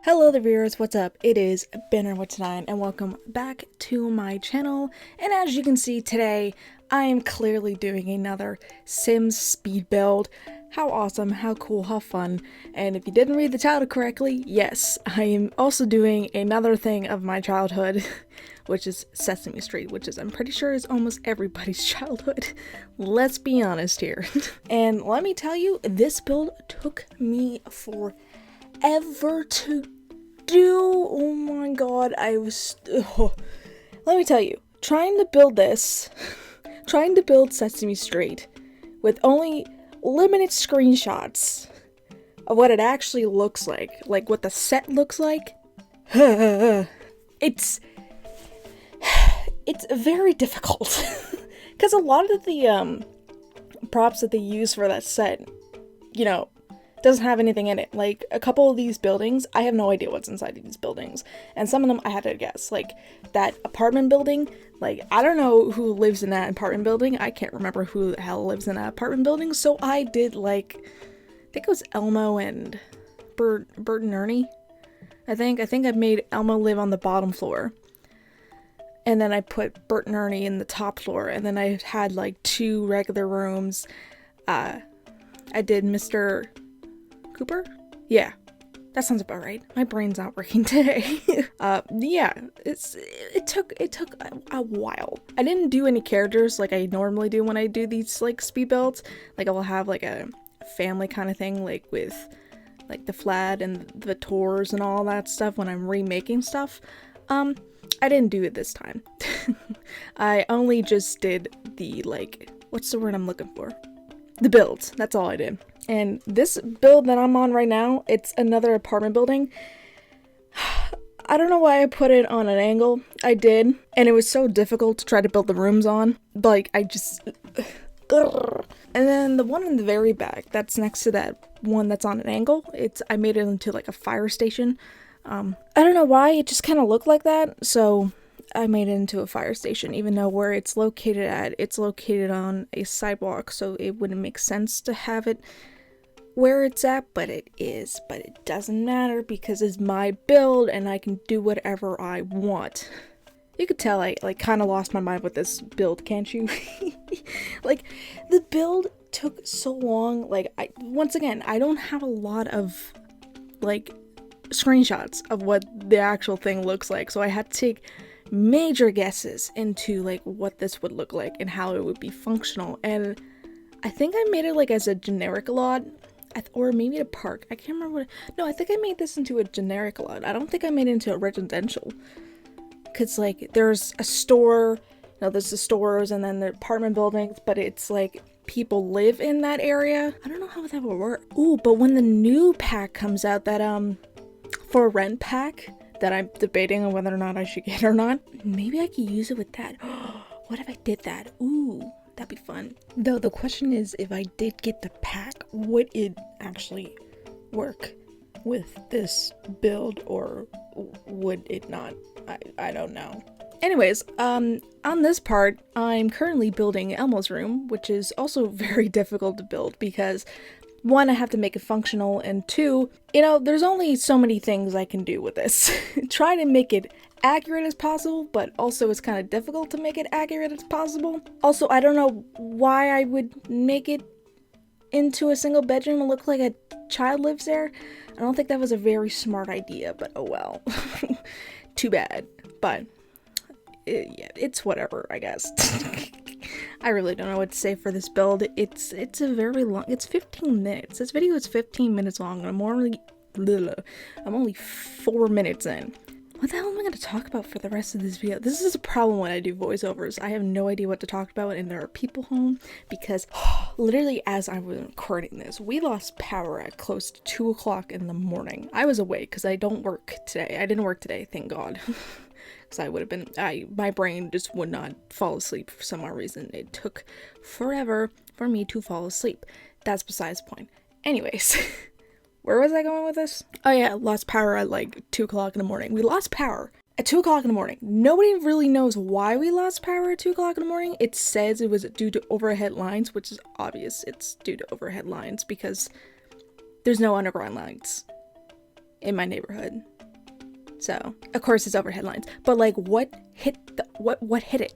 Hello there viewers, what's up? It is Banner9 and welcome back to my channel. And as you can see today, I am clearly doing another Sims speed build. How awesome, how cool, how fun. And if you didn't read the title correctly, yes, I am also doing another thing of my childhood, which is Sesame Street, which is I'm pretty sure is almost everybody's childhood. Let's be honest here. And let me tell you, this build took me forever to do. Oh my god, let me tell you, trying to build Sesame Street with only limited screenshots of what it actually looks like what the set looks like, it's very difficult. Because a lot of the props that they use for that set, you know, doesn't have anything in it. Like, a couple of these buildings, I have no idea what's inside these buildings. And some of them I had to guess. Like, that apartment building, like, I don't know who lives in that apartment building. I can't remember who the hell lives in that apartment building. So I did, like, I think it was Elmo and Bert and Ernie. I think I made Elmo live on the bottom floor. And then I put Bert and Ernie in the top floor. And then I had, like, 2 regular rooms. I did Mr. Cooper? Yeah, that sounds about right. My brain's not working today. Yeah, it took a while. I didn't do any characters like I normally do when I do these like speed builds. Like I will have like a family kind of thing, like with like the Flad and the tours and all that stuff when I'm remaking stuff. I didn't do it this time. I only just did the, like, what's the word I'm looking for? The builds. That's all I did. And this build that I'm on right now, it's another apartment building. I don't know why I put it on an angle. I did. And it was so difficult to try to build the rooms on. Like, I just... And then the one in the very back, that's next to that one that's on an angle, I made it into like a fire station. I don't know why, it just kind of looked like that. So I made it into a fire station, even though where it's located on a sidewalk, so it wouldn't make sense to have it where it's at, but it is. But it doesn't matter because it's my build and I can do whatever I want. You could tell I like kind of lost my mind with this build, can't you? Like, the build took so long. Like, once again, I don't have a lot of like screenshots of what the actual thing looks like, so I had to take major guesses into like what this would look like and how it would be functional. And I think I made it like as a generic lot, or maybe a park. I can't remember no, I think I made this into a generic lot. I don't think I made it into a residential, because like there's a store, there's the stores and then the apartment buildings, but it's like people live in that area. I don't know how that would work. Ooh, but when the new pack comes out, that for rent pack that I'm debating on whether or not I should get or not, maybe I could use it with that. What if I did that? Ooh, that'd be fun. Though the question is, if I did get the pack, would it actually work with this build or would it not? I don't know. Anyways, on this part, I'm currently building Elmo's room, which is also very difficult to build because 1, I have to make it functional, and 2, there's only so many things I can do with this. Try to make it accurate as possible, but also it's kind of difficult to make it accurate as possible. Also, I don't know why I would make it into a single bedroom and look like a child lives there. I don't think that was a very smart idea, but oh well. Too bad. But, yeah, it's whatever, I guess. I really don't know what to say for this build. It's a very long, it's 15 minutes. This video is 15 minutes long and I'm only 4 minutes in. What the hell am I going to talk about for the rest of this video? This is a problem when I do voiceovers. I have no idea what to talk about and there are people home because literally as I was recording this, we lost power at close to 2 o'clock in the morning. I was awake because I don't work today. I didn't work today, thank God. I would have been, my brain just would not fall asleep for some odd reason. It took forever for me to fall asleep. That's besides the point. Anyways, where was I going with this? Oh yeah, lost power at like 2 o'clock in the morning. We lost power at 2 o'clock in the morning. Nobody really knows why we lost power at 2 o'clock in the morning. It says it was due to overhead lines, which is obvious. It's due to overhead lines because there's no underground lines in my neighborhood. So, of course it's overhead lines. But like what hit it?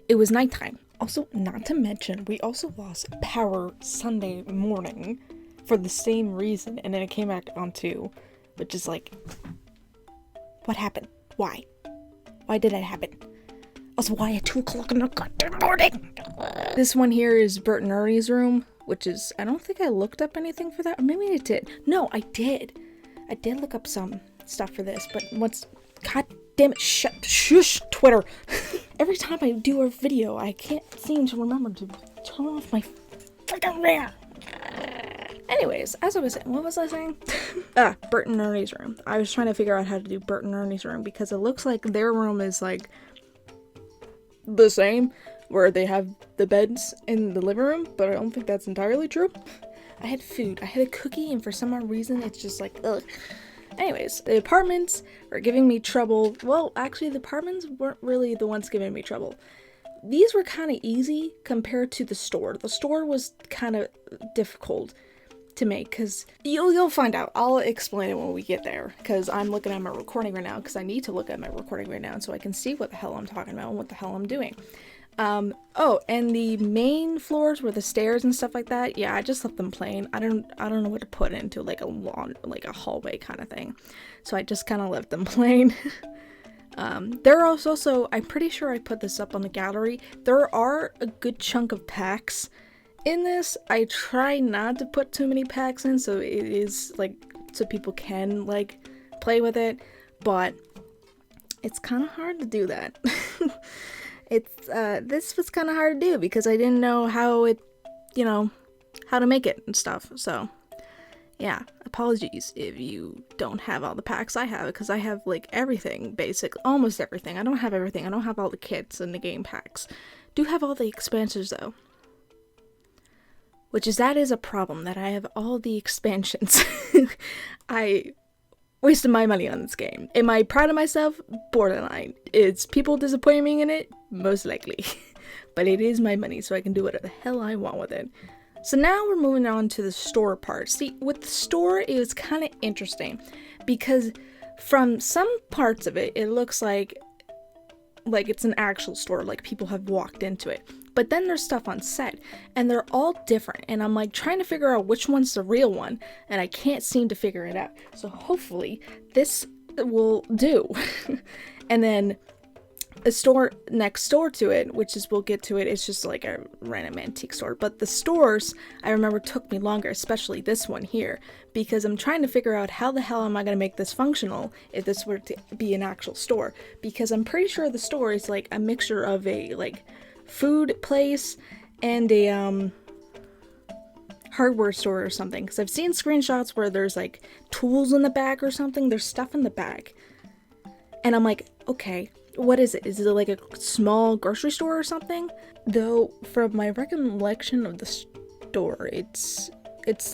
It was nighttime. Also, not to mention, we also lost power Sunday morning for the same reason, and then it came back on too, which is like, what happened? Why? Why did that happen? Also, why at 2 o'clock in the goddamn morning? This one here is Bert and Ernie's room, which is, I don't think I looked up anything for that, or maybe I did. No, I did. I did look up some stuff for this, but god damn it, shush, Twitter. Every time I do a video, I can't seem to remember to turn off my freaking rant. Anyways, as I was saying, what was I saying? Bert and Ernie's room. I was trying to figure out how to do Bert and Ernie's room because it looks like their room is like the same, where they have the beds in the living room, but I don't think that's entirely true. I had food, I had a cookie, and for some odd reason, it's just like, ugh. Anyways, the apartments were giving me trouble. Well, actually, the apartments weren't really the ones giving me trouble. These were kind of easy compared to the store. The store was kind of difficult to make, because you'll find out. I'll explain it when we get there, because I'm looking at my recording right now, because I need to look at my recording right now so I can see what the hell I'm talking about and what the hell I'm doing. Oh, and the main floors were the stairs and stuff like that. Yeah, I just left them plain. I don't know what to put into like a lawn, like a hallway kind of thing. So I just kind of left them plain. There are also, I'm pretty sure I put this up on the gallery. There are a good chunk of packs in this. I try not to put too many packs in, so it is like, so people can like play with it, but it's kind of hard to do that. This was kind of hard to do because I didn't know how to make it and stuff. So yeah, apologies if you don't have all the packs I have, because I have like everything, basically, almost everything. I don't have everything. I don't have all the kits and the game packs. Do have all the expansions though. That is a problem, that I have all the expansions. I wasted my money on this game. Am I proud of myself? Borderline. Is people disappointing me in it? Most likely. But it is my money, so I can do whatever the hell I want with it. So now we're moving on to the store part. See, with the store, it was kind of interesting, because from some parts of it, it looks like it's an actual store, like people have walked into it. But then there's stuff on set, and they're all different, and I'm like trying to figure out which one's the real one, and I can't seem to figure it out. So hopefully this will do. And then a store next door to it, which is, we'll get to it, it's just like a random antique store. But the stores, I remember, took me longer, especially this one here, because I'm trying to figure out how the hell am I going to make this functional if this were to be an actual store. Because I'm pretty sure the store is like a mixture of a like food place and a hardware store or something, because I've seen screenshots where there's like tools in the back or something. There's stuff in the back, and I'm like, okay, what is it? Is it like a small grocery store or something? Though from my recollection of the store, it's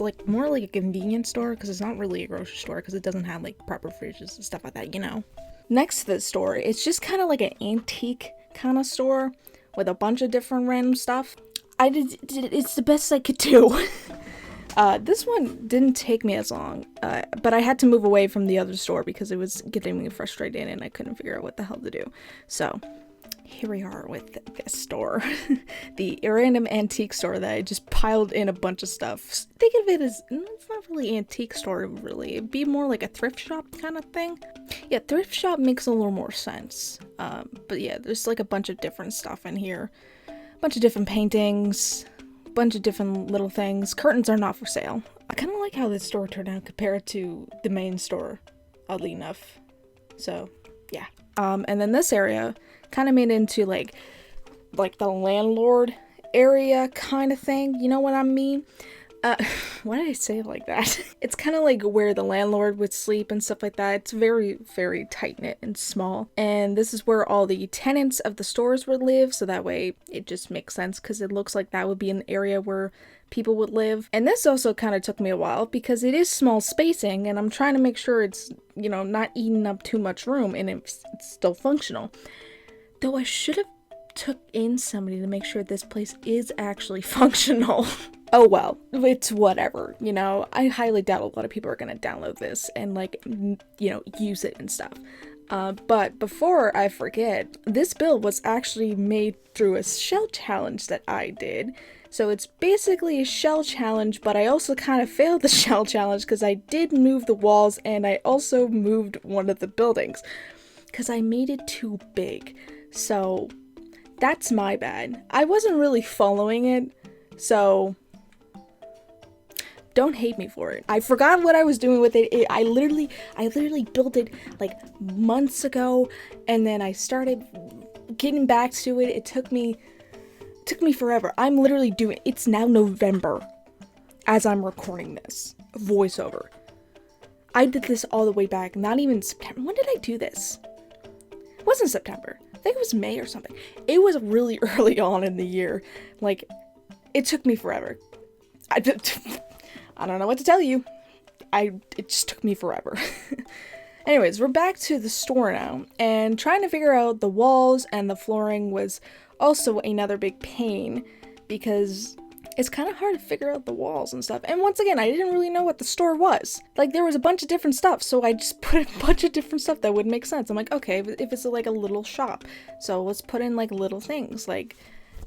like more like a convenience store, because it's not really a grocery store, because it doesn't have like proper fridges and stuff like that, you know. Next to the store, it's just kind of like an antique kind of store with a bunch of different random stuff. It's the best I could do. This one didn't take me as long, but I had to move away from the other store because it was getting me frustrated and I couldn't figure out what the hell to do. So here we are with this store. The random antique store that I just piled in a bunch of stuff. Think of it as, it's not really antique store, really. It'd be more like a thrift shop kind of thing. Yeah, thrift shop makes a little more sense. But yeah, there's like a bunch of different stuff in here. A bunch of different paintings. A bunch of different little things. Curtains are not for sale. I kind of like how this store turned out compared to the main store, oddly enough. So, yeah. And then this area kind of made into like the landlord area kind of thing. You know what I mean? Why did I say it like that? It's kind of like where the landlord would sleep and stuff like that. It's very, very tight-knit and small. And this is where all the tenants of the stores would live, so that way it just makes sense, because it looks like that would be an area where people would live. And this also kind of took me a while, because it is small spacing, and I'm trying to make sure it's, you know, not eating up too much room, and it's still functional. Though I should have took in somebody to make sure this place is actually functional. Oh well, it's whatever, you know. I highly doubt a lot of people are gonna download this and like, you know, use it and stuff. But before I forget, this build was actually made through a shell challenge that I did. So it's basically a shell challenge, but I also kind of failed the shell challenge because I did move the walls and I also moved one of the buildings because I made it too big. So that's my bad. I wasn't really following it, so don't hate me for it. I forgot what I was doing with it. I literally built it like months ago, and then I started getting back to it. It took me forever. I'm literally doing, it's now November as I'm recording this voiceover. I did this all the way back, not even September. When did I do this? It wasn't September. I think it was May or something. It was really early on in the year. Like, it took me forever. I don't know what to tell you. It just took me forever. Anyways, we're back to the store now, and trying to figure out the walls and the flooring was also another big pain because it's kind of hard to figure out the walls and stuff. And once again, I didn't really know what the store was. Like, there was a bunch of different stuff, so I just put a bunch of different stuff that would make sense. I'm like, okay, if it's like a little shop, so let's put in like little things. Like,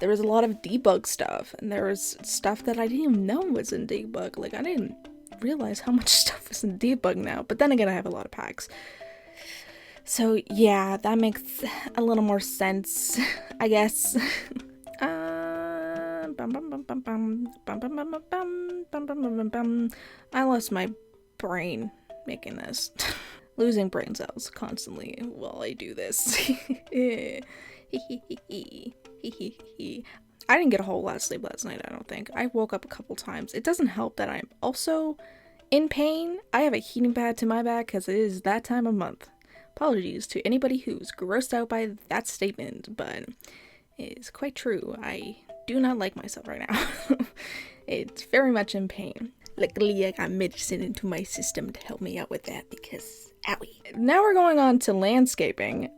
there was a lot of debug stuff, and there was stuff that I didn't even know was in debug. Like, I didn't realize how much stuff was in debug now, but then again, I have a lot of packs. So I guess. I lost my brain making this. Losing brain cells constantly while I do this. I didn't get a whole lot of sleep last night, I don't think. I woke up a couple times. It doesn't help that I'm also in pain. I have a heating pad to my back because it is that time of month. Apologies to anybody who's grossed out by that statement, but it is quite true. I do not like myself right now. It's very much in pain. Luckily, I got medicine into my system to help me out with that because, owie. Now we're going on to landscaping,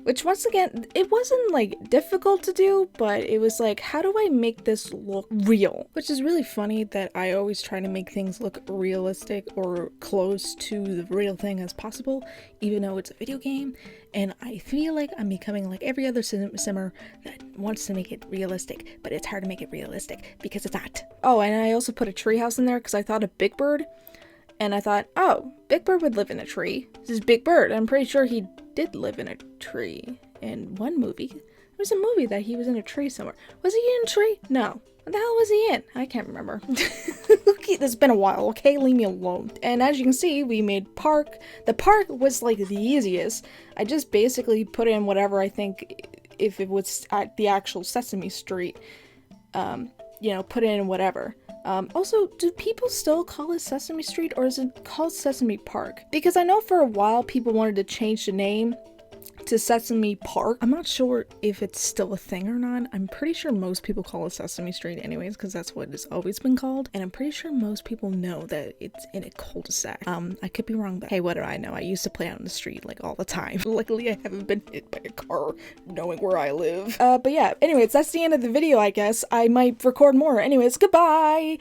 which once again, it wasn't like difficult to do, but it was like, how do I make this look real? Which is really funny that I always try to make things look realistic or close to the real thing as possible, even though it's a video game. And I feel like I'm becoming like every other simmer that wants to make it realistic, but it's hard to make it realistic because it's not. Oh, and I also put a treehouse in there because I thought of Big Bird. And I thought, oh, Big Bird would live in a tree. This is Big Bird. I'm pretty sure he did live in a tree in one movie. There was a movie that he was in a tree somewhere. Was he in a tree? No. What the hell was he in? I can't remember. Okay, this has been a while, okay? Leave me alone. And as you can see, we made park. The park was like the easiest. I just basically put in whatever I think, if it was at the actual Sesame Street, put in whatever. Also, do people still call it Sesame Street or is it called Sesame Park? Because I know for a while people wanted to change the name to Sesame Park. I'm not sure if it's still a thing or not. I'm pretty sure most people call it Sesame Street anyways because that's what it's always been called. And I'm pretty sure most people know that it's in a cul-de-sac. I could be wrong, but hey, what do I know? I used to play out in the street like all the time. Luckily, I haven't been hit by a car knowing where I live. But yeah, anyways, that's the end of the video, I guess. I might record more. Anyways, goodbye!